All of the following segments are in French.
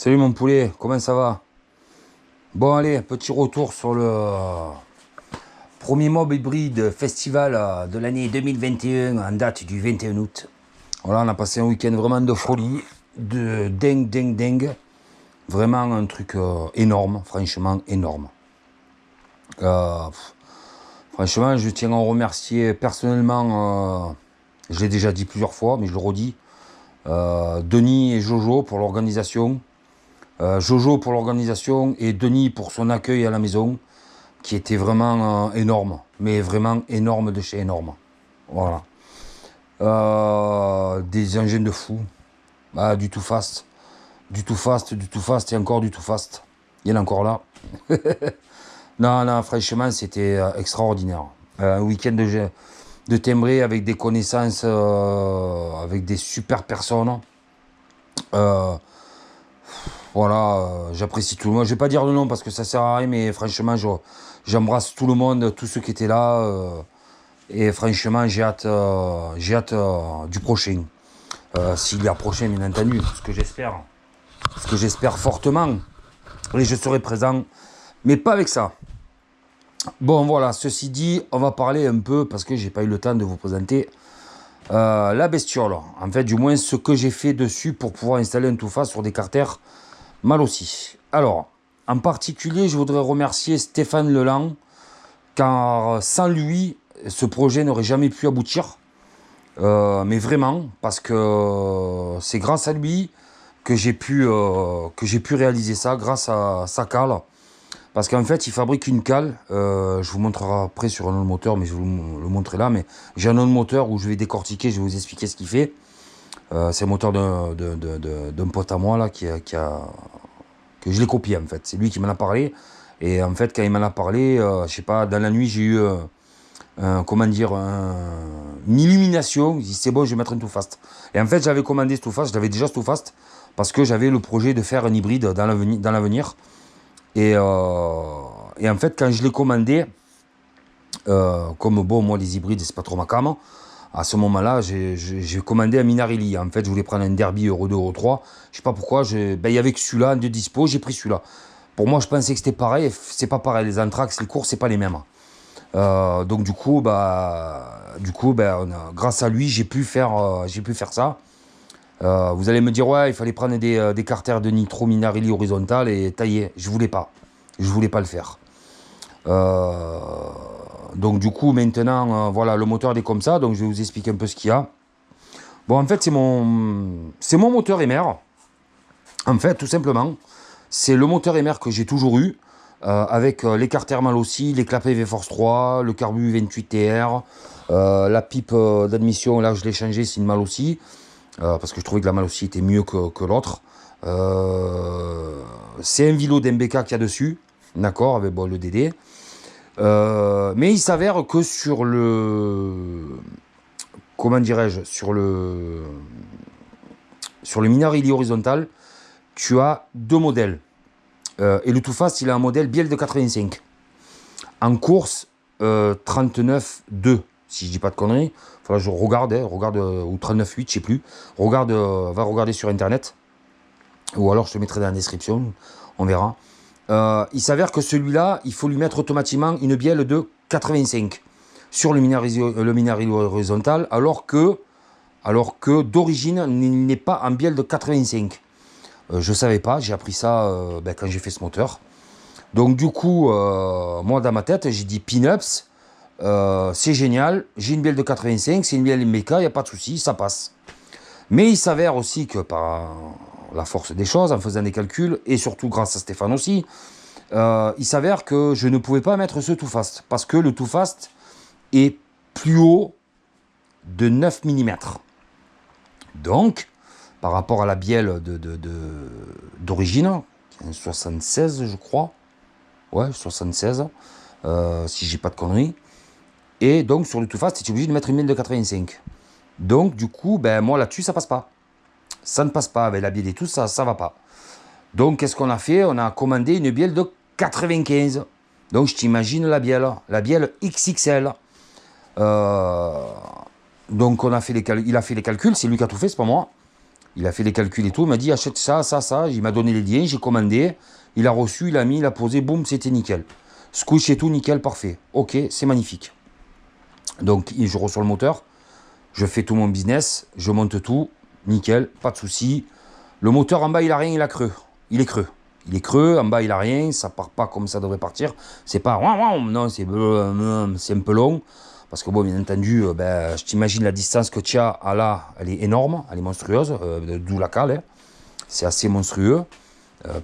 Salut mon poulet, comment ça va? Bon allez, petit retour sur le premier mob hybride festival de l'année 2021 en date du 21 août. Voilà, on a passé un week-end vraiment de folie, de dingue. Vraiment un truc énorme, franchement énorme. Franchement, je tiens à remercier personnellement, je l'ai déjà dit plusieurs fois, mais je le redis, Denis et Jojo pour l'organisation. Jojo pour l'organisation et Denis pour son accueil à la maison, qui était vraiment énorme, mais vraiment énorme de chez énorme. Voilà. Des engins de fou, du tout fast, et encore du tout fast. Il y en a encore là. Non, franchement, c'était extraordinaire. Un week-end de timbré avec des connaissances, avec des super personnes. Voilà, j'apprécie tout le monde. Je vais pas dire le nom parce que ça sert à rien, mais franchement, j'embrasse tout le monde, tous ceux qui étaient là. Et franchement, j'ai hâte du prochain. S'il y a prochain, bien entendu, ce que j'espère. Ce que j'espère fortement. Et je serai présent, mais pas avec ça. Bon, voilà, ceci dit, on va parler un peu, parce que j'ai pas eu le temps de vous présenter la bestiole. En fait, du moins, ce que j'ai fait dessus pour pouvoir installer un Tufa sur des carters mal aussi. Alors, en particulier, je voudrais remercier Stéphane Leland, car sans lui, ce projet n'aurait jamais pu aboutir. Mais vraiment, parce que c'est grâce à lui que j'ai pu réaliser ça, grâce à sa cale. Parce qu'en fait, il fabrique une cale. Je vous montrerai après sur un autre moteur, mais je vais vous le montrer là. Mais j'ai un autre moteur où je vais décortiquer, je vais vous expliquer ce qu'il fait. C'est un moteur d'un pote à moi là, que je l'ai copié en fait. C'est lui qui m'en a parlé. Et en fait, quand il m'en a parlé, je sais pas, dans la nuit, j'ai eu comment dire, une illumination. Il dit c'est bon, je vais mettre un Too Fast. Et en fait, j'avais commandé ce Too Fast, j'avais déjà ce Too Fast parce que j'avais le projet de faire un hybride dans l'avenir. Et en fait, quand je l'ai commandé, comme bon, moi les hybrides, c'est pas trop ma cam. À ce moment-là, j'ai commandé un Minarelli. En fait, je voulais prendre un Derby Euro 2, Euro 3. Je sais pas pourquoi. Il y avait que celui-là de dispo. J'ai pris celui-là. Pour moi, je pensais que c'était pareil. C'est pas pareil. Les Anthrax, les cours, c'est pas les mêmes. Donc du coup, grâce à lui, j'ai pu faire ça. Vous allez me dire, ouais, il fallait prendre des carters de nitro Minarelli horizontal et tailler. Je voulais pas le faire. Donc du coup maintenant voilà, le moteur il est comme ça, donc je vais vous expliquer un peu ce qu'il y a. Bon, en fait c'est mon moteur MR. En fait, tout simplement, c'est le moteur MR que j'ai toujours eu, avec les carters mal aussi, les clapets V-Force 3, le carbu 28 TR, la pipe d'admission, là je l'ai changé, c'est une mal aussi, parce que je trouvais que la mal aussi était mieux que l'autre. C'est un Vilo d'MBK qu'il y a dessus, d'accord, avec bon, le DD. Mais il s'avère que sur le... Comment dirais-je? Sur le Minarelli horizontal, tu as deux modèles. Et le Too Fast, il a un modèle Biel de 85. En course, 39.2, si je dis pas de conneries. Enfin, je regarde, ou 39.8, je sais plus. Va regarder sur Internet. Ou alors, je te mettrai dans la description. On verra. Il s'avère que celui-là, il faut lui mettre automatiquement une bielle de 85 sur le Minarelli horizontal, alors que d'origine, il n'est pas en bielle de 85. Je ne savais pas, j'ai appris ça quand j'ai fait ce moteur. Donc du coup, moi dans ma tête, j'ai dit Pinups, c'est génial, j'ai une bielle de 85, c'est une bielle MBK, il n'y a pas de souci, ça passe. Mais il s'avère aussi que par la force des choses, en faisant des calculs, et surtout grâce à Stéphane aussi, il s'avère que je ne pouvais pas mettre ce Too Fast, parce que le Too Fast est plus haut de 9 mm. Donc, par rapport à la bielle d'origine, qui est un 76 je crois, ouais, 76, si j'ai pas de conneries, et donc sur le Too Fast, tu es obligé de mettre une bielle de 85. Donc du coup, moi là-dessus, ça passe pas. Ça ne passe pas, avec la bielle et tout, ça va pas. Donc qu'est-ce qu'on a fait? On a commandé une bielle de 95. Donc je t'imagine la bielle XXL. Donc il a fait les calculs, c'est lui qui a tout fait, c'est pas moi. Il a fait les calculs et tout. Il m'a dit achète ça, ça, ça. Il m'a donné les liens, j'ai commandé. Il a reçu, il a mis, il a posé, boum, c'était nickel. Squish et tout, nickel, parfait. Ok, c'est magnifique. Donc, je reçois le moteur. Je fais tout mon business. Je monte tout. Nickel, pas de souci. Le moteur en bas, il a rien, il a creux. Il est creux. Il est creux, en bas, il a rien. Ça part pas comme ça devrait partir. C'est pas... Non, c'est un peu long. Parce que bon, bien entendu, je t'imagine la distance que tu as à là, elle est énorme, elle est monstrueuse, d'où la cale. Hein. C'est assez monstrueux.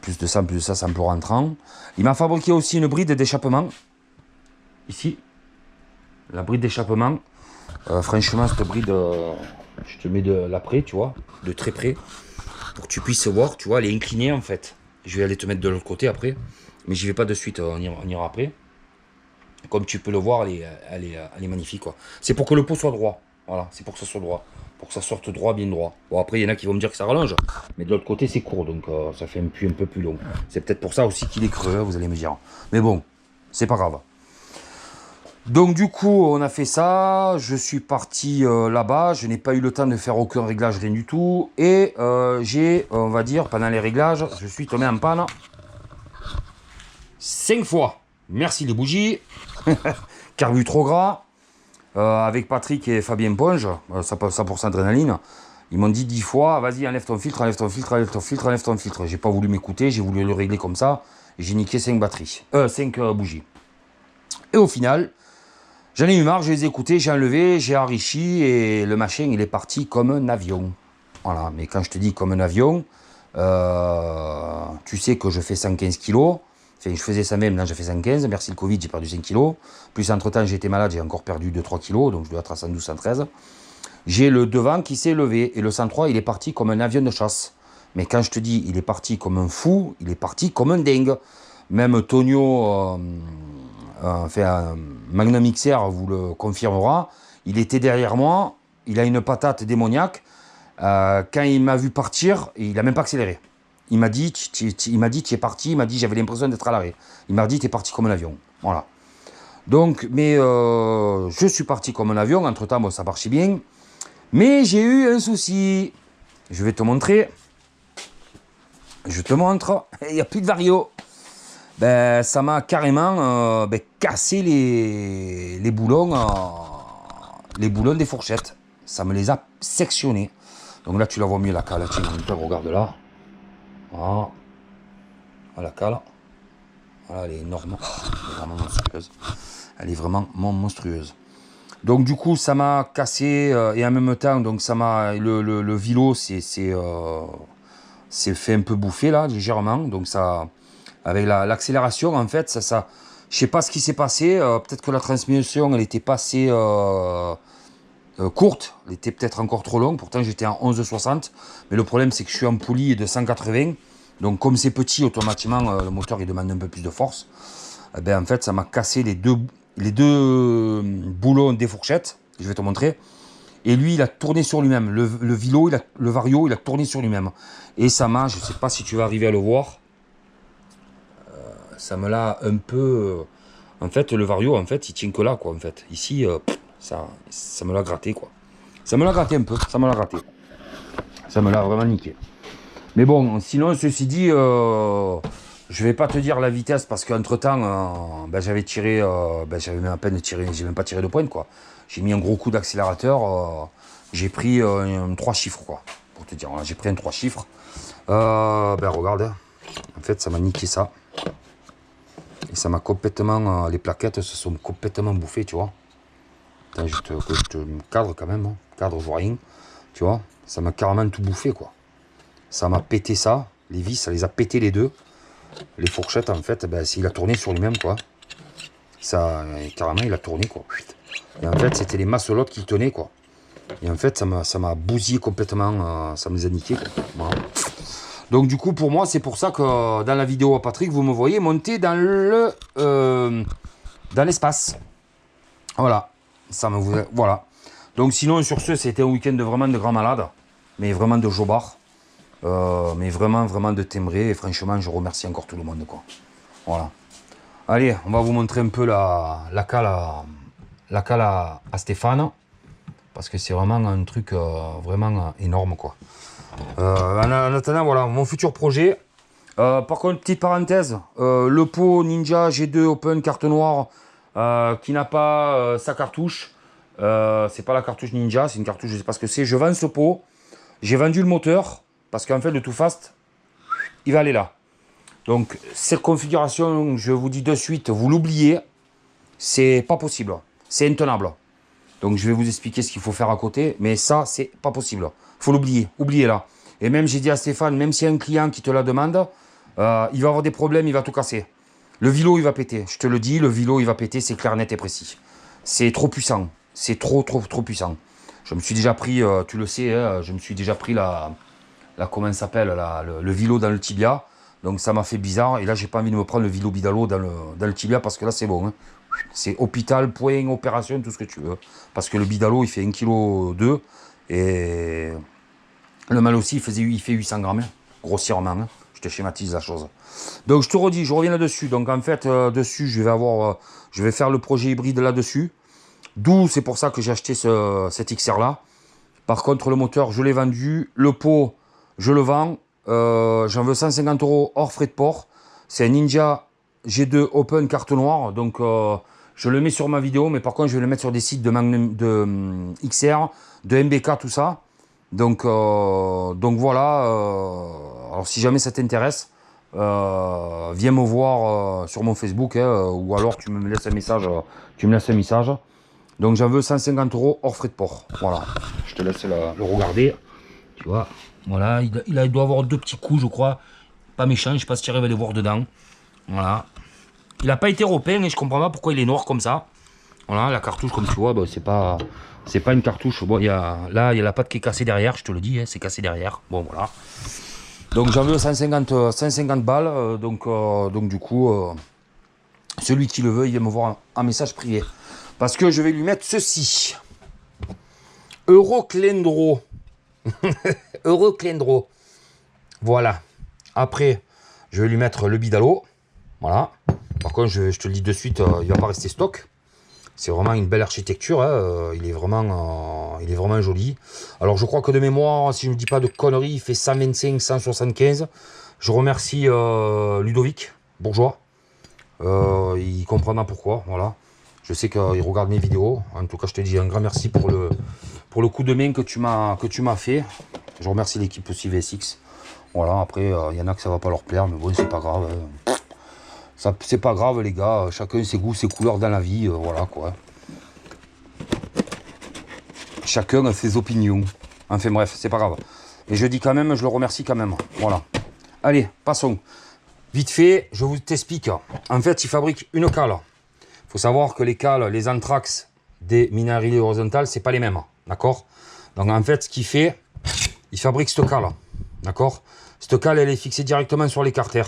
Plus de ça, c'est un peu rentrant. Il m'a fabriqué aussi une bride d'échappement. Ici. La bride d'échappement. Franchement, cette bride, je te mets de l'après, tu vois, de très près. Pour que tu puisses voir, tu vois, elle est inclinée en fait. Je vais aller te mettre de l'autre côté après. Mais j'y vais pas de suite, on ira après. Comme tu peux le voir, elle est magnifique, quoi. C'est pour que le pot soit droit. Voilà, c'est pour que ça soit droit. Pour que ça sorte droit, bien droit. Bon, après, il y en a qui vont me dire que ça rallonge. Mais de l'autre côté, c'est court. Donc, ça fait un peu plus long. C'est peut-être pour ça aussi qu'il est creux, vous allez me dire. Mais bon, c'est pas grave. Donc, du coup, on a fait ça. Je suis parti là-bas. Je n'ai pas eu le temps de faire aucun réglage, rien du tout. Et j'ai, on va dire, pendant les réglages, je suis tombé en panne 5 fois. Merci les bougies. Carbu trop gras. Avec Patrick et Fabien Ponge, ça pour adrénaline, ils m'ont dit 10 fois, vas-y, enlève ton filtre, enlève ton filtre, enlève ton filtre, enlève ton filtre. J'ai pas voulu m'écouter, j'ai voulu le régler comme ça. Et j'ai niqué 5 batteries. 5 bougies. Et au final, j'en ai eu marre, je les ai écoutés, j'ai enlevé, j'ai enrichi et le machin, il est parti comme un avion. Voilà, mais quand je te dis comme un avion, tu sais que je fais 115 kilos. Enfin, je faisais ça même, là j'ai fait 115, merci le Covid, j'ai perdu 5 kilos. Plus entre temps j'ai été malade, j'ai encore perdu 2-3 kilos, donc je dois être à 112, 113. J'ai le devant qui s'est levé, et le 103 il est parti comme un avion de chasse. Mais quand je te dis il est parti comme un fou, il est parti comme un dingue. Même Tonio, Magnum XR vous le confirmera, il était derrière moi, il a une patate démoniaque. Quand il m'a vu partir, il n'a même pas accéléré. Il m'a dit, tu es parti, il m'a dit, j'avais l'impression d'être à l'arrêt. Il m'a dit, tu es parti comme un avion. Voilà. Donc, mais je suis parti comme un avion, entre-temps, bon, ça marchait bien. Mais j'ai eu un souci. Je vais te montrer. Je te montre. Il n'y a plus de vario. Ben, ça m'a carrément cassé les boulons des fourchettes. Ça me les a sectionnés. Donc là, tu la vois mieux, la cale. Tiens, regarde là. Voilà. La cale. Voilà, elle est énorme. Elle est vraiment monstrueuse. Elle est vraiment monstrueuse. Donc du coup, ça m'a cassé et en même temps, donc ça m'a le vilo s'est fait un peu bouffer là, légèrement. Donc ça, avec l'accélération, en fait, je sais pas ce qui s'est passé. Peut-être que la transmission, elle était passée courte. Elle était peut-être encore trop longue. Pourtant, j'étais en 11,60. Mais le problème, c'est que je suis en poulie de 180. Donc comme c'est petit, automatiquement, le moteur il demande un peu plus de force. Eh ben, en fait, ça m'a cassé les deux boulons des fourchettes. Je vais te montrer. Et lui, il a tourné sur lui-même. Le vilo, le vario, il a tourné sur lui-même. Et ça m'a, je ne sais pas si tu vas arriver à le voir, ça me l'a un peu... en fait, le vario, en fait, il tient que là, quoi, en fait. Ici, ça me l'a gratté, quoi. Ça me l'a gratté un peu, ça me l'a gratté. Ça me l'a vraiment niqué. Mais bon, sinon, ceci dit, je vais pas te dire la vitesse parce qu'entre temps, j'avais tiré, j'avais même à peine tiré, j'ai même pas tiré de pointe, quoi. J'ai mis un gros coup d'accélérateur, j'ai pris 3 chiffres, quoi, pour te dire. J'ai pris un 3 chiffres. Regarde, en fait, ça m'a niqué ça. Et ça m'a complètement, les plaquettes se sont complètement bouffées, tu vois. Attends, je te cadre quand même, hein. Cadre, je vois rien, tu vois. Ça m'a carrément tout bouffé, quoi. Ça m'a pété ça, les vis, ça les a pété les deux. Les fourchettes, en fait, il a tourné sur lui-même, quoi. Ça, carrément, il a tourné, quoi. Et en fait, c'était les masselottes qui tenaient, quoi. Et en fait, ça m'a bousillé complètement, ça me les a niqués, quoi. Voilà. Donc, du coup, pour moi, c'est pour ça que dans la vidéo à Patrick, vous me voyez monter dans l'espace. Voilà. Voilà. Donc, sinon, sur ce, c'était un week-end vraiment de grand malade, mais vraiment de jobard. Mais vraiment de timbré. Et franchement, je remercie encore tout le monde, quoi. Voilà. Allez, on va vous montrer un peu la cale à Stéphane. parce que c'est vraiment un truc vraiment énorme, quoi. En attendant, voilà, mon futur projet. Par contre, petite parenthèse, le pot Ninja G2 Open carte noire qui n'a pas sa cartouche, c'est pas la cartouche Ninja, c'est une cartouche, je sais pas ce que c'est. Je vends ce pot, j'ai vendu le moteur, parce qu'en fait, le Too Fast, il va aller là. Donc, cette configuration, je vous dis de suite, vous l'oubliez, c'est pas possible, c'est intenable. Donc, je vais vous expliquer ce qu'il faut faire à côté, mais ça, c'est pas possible. Faut l'oublier, oubliez-la. Et même, j'ai dit à Stéphane, même s'il y a un client qui te la demande, il va avoir des problèmes, il va tout casser. Le vélo, il va péter. Je te le dis, le vélo, il va péter, c'est clair, net et précis. C'est trop puissant. C'est trop puissant. Je me suis déjà pris, tu le sais, hein, je me suis déjà pris comment ça s'appelle, le vélo dans le tibia. Donc ça m'a fait bizarre. Et là, j'ai pas envie de me prendre le vélo bidalo dans le tibia parce que là, c'est bon. Hein. C'est hôpital, point, opération, tout ce que tu veux. Parce que le bidalo, il fait 1,2 kg. Et le mal aussi, il fait 800 grammes. Hein, grossièrement. Hein. Je te schématise la chose. Donc je te redis, je reviens là-dessus. Donc en fait, dessus, je vais faire le projet hybride là-dessus. D'où, c'est pour ça que j'ai acheté cet XR là. Par contre, le moteur, je l'ai vendu. Le pot, je le vends. J'en veux 150 € hors frais de port. C'est un Ninja G2 Open carte noire. Donc je le mets sur ma vidéo. Mais par contre, je vais le mettre sur des sites de XR, de MBK, tout ça. Donc voilà. Alors si jamais ça t'intéresse, viens me voir sur mon Facebook. Ou alors tu me laisses un message. Donc j'en veux 150 € hors frais de port. Voilà, je te laisse le regarder. Tu vois, voilà, il doit avoir 2 petits coups, je crois. Pas méchant, je sais pas si tu arrives à les voir dedans. Voilà. Il n'a pas été repeint et je comprends pas pourquoi il est noir comme ça. Voilà, la cartouche, comme tu vois, bah, c'est pas une cartouche. Bon, là, il y a la patte qui est cassée derrière, je te le dis, hein, c'est cassé derrière. Bon, voilà. Donc j'en veux 150 balles. Donc du coup, celui qui le veut, il vient me voir un message privé. Parce que je vais lui mettre ceci. Euroclendro. Euroclendro. Voilà. Après, je vais lui mettre le bidalo. Voilà. Par contre, je te le dis de suite, il ne va pas rester stock. C'est vraiment une belle architecture. Hein. Il est vraiment joli. Alors, je crois que de mémoire, si je ne me dis pas de conneries, il fait 125, 175. Je remercie Ludovic, bourgeois. Il comprendra pourquoi. Voilà. Je sais qu'il regarde mes vidéos. En tout cas, je te dis un grand merci pour le coup de main que tu m'as fait. Je remercie l'équipe aussi VSX. Voilà, après, il y en a que ça va pas leur plaire, mais bon, c'est pas grave. C'est pas grave, les gars. Chacun ses goûts, ses couleurs dans la vie. Voilà, quoi. Chacun a ses opinions. Enfin, bref, c'est pas grave. Et je dis quand même, je le remercie quand même. Voilà. Allez, passons. Vite fait, je vous t'explique. En fait, il fabrique une cale. Il faut savoir que les cales, les anthrax des minerais horizontales, c'est pas les mêmes. D'accord? Donc en fait, ce qu'il fait, il fabrique cette cale. D'accord? Cette cale, elle est fixée directement sur l'écarter.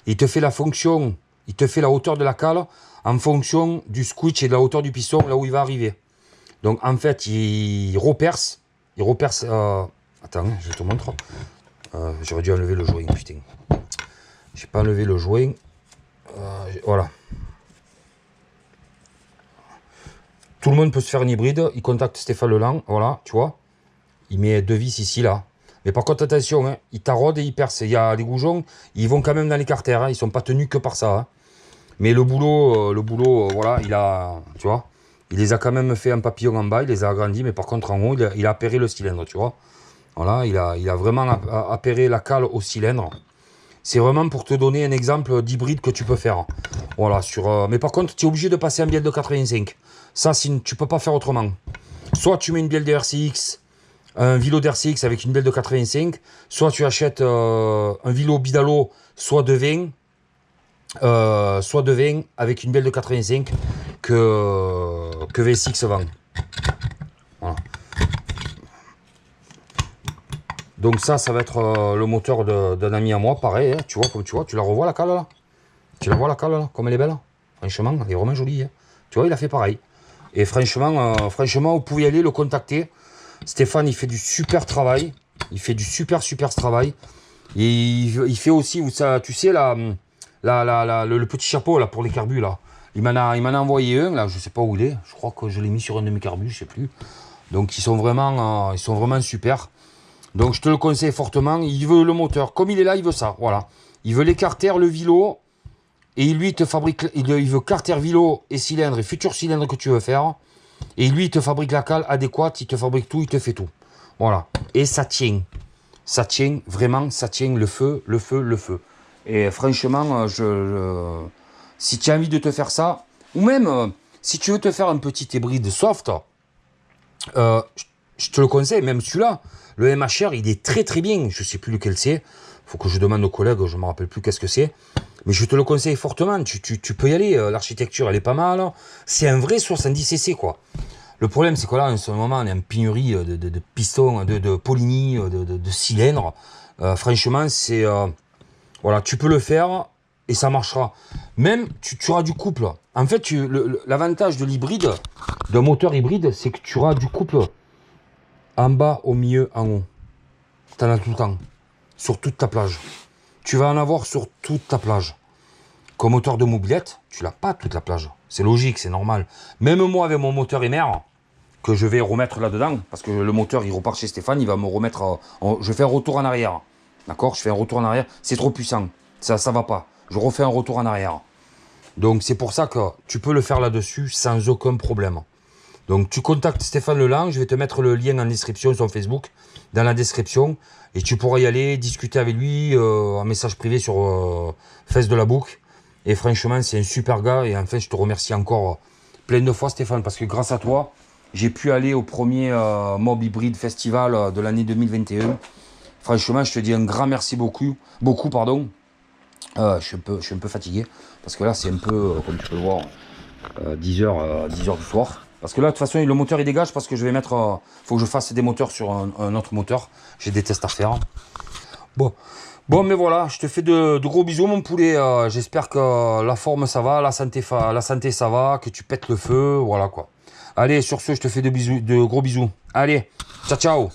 Il te fait la fonction, il te fait la hauteur de la cale en fonction du switch et de la hauteur du piston, là où il va arriver. Donc en fait, il reperce. Attends, je te montre. J'aurais dû enlever le joint, putain. J'ai pas enlevé le joint. Voilà. Tout le monde peut se faire un hybride. Il contacte Stéphane Leland. Voilà, tu vois. Il met 2 vis ici, là. Mais par contre, attention, hein, il taraude et il perce. Il y a des goujons, ils vont quand même dans l'écarter. Hein, ils sont pas tenus que par ça. Hein. Mais le boulot, voilà, tu vois, il les a quand même fait en papillon en bas, il les a agrandis. Mais par contre, en haut, il a appairé le cylindre, tu vois. Voilà, il a vraiment appairé la cale au cylindre. C'est vraiment pour te donner un exemple d'hybride que tu peux faire. Voilà, mais par contre, tu es obligé de passer en bielle de 85. Ça, tu peux pas faire autrement. Soit tu mets une bielle de RCX, un vélo d'RCX avec une bielle de 85, soit tu achètes un vélo bidalo, soit de 20 avec une bielle de 85 que VSX vend. Voilà. Donc ça va être le moteur d'un ami à moi, pareil, hein, tu vois, comme tu vois, tu la revois la cale là. Tu la vois la cale là, comme elle est belle. Franchement, elle est vraiment jolie. Hein. Tu vois, il a fait pareil. Et franchement, vous pouvez aller le contacter. Stéphane, il fait du super travail. Il fait du super travail. Et il fait aussi, ça, tu sais, le petit chapeau là pour les carbus là. Il m'en a envoyé un là, je sais pas où il est. Je crois que je l'ai mis sur un de mes carbus, je sais plus. Donc ils sont vraiment super. Donc je te le conseille fortement. Il veut le moteur. Comme il est là, il veut ça. Voilà. Il veut les carters, le vilo. Et lui, il te fabrique. Il veut carter, vilo et cylindre et futur cylindre que tu veux faire. Et lui, il te fabrique la cale adéquate. Il te fabrique tout. Il te fait tout. Voilà. Et ça tient. Ça tient. Vraiment, ça tient le feu, le feu, le feu. Et franchement, si tu as envie de te faire ça, ou même si tu veux te faire un petit hybride soft, je te le conseille, même celui-là. Le MHR, il est très très bien. Je ne sais plus lequel c'est. Il faut que je demande aux collègues, je ne me rappelle plus qu'est-ce que c'est. Mais je te le conseille fortement. Tu peux y aller. L'architecture, elle est pas mal. C'est un vrai 70cc, quoi. Le problème, c'est que là, en ce moment, on est en pénurie de pistons, de Polini, de cylindres. Franchement, c'est... voilà, tu peux le faire et ça marchera. Même, tu auras du couple. En fait, l'avantage de l'hybride, d'un moteur hybride, c'est que tu auras du couple en bas, au milieu, en haut. Tu en as tout le temps. Sur toute ta plage. Tu vas en avoir sur toute ta plage. Comme moteur de mobilette, tu l'as pas toute la plage. C'est logique, c'est normal. Même moi, avec mon moteur MR, que je vais remettre là-dedans, parce que le moteur, il repart chez Stéphane, il va me remettre... je fais un retour en arrière. D'accord? Je fais un retour en arrière. C'est trop puissant. Ça va pas. Je refais un retour en arrière. Donc, c'est pour ça que tu peux le faire là-dessus sans aucun problème. Donc, tu contactes Stéphane Leland. Je vais te mettre le lien en description, son Facebook, dans la description. Et tu pourras y aller, discuter avec lui en message privé sur Fest de la Boucle. Et franchement, c'est un super gars. Et en fait, je te remercie encore plein de fois, Stéphane, parce que grâce à toi, j'ai pu aller au premier Mob Hybrid Festival de l'année 2021. Franchement, je te dis un grand merci beaucoup, pardon. Je suis un peu fatigué, parce que là, c'est un peu, comme tu peux le voir, 10h du soir. Parce que là, de toute façon, le moteur, il dégage, parce que je vais mettre... faut que je fasse des moteurs sur un autre moteur. J'ai des tests à faire. Bon, mais voilà, je te fais de gros bisous, mon poulet. J'espère que la forme, ça va, la santé, ça va, que tu pètes le feu, voilà, quoi. Allez, sur ce, je te fais de gros bisous. Allez, ciao, ciao.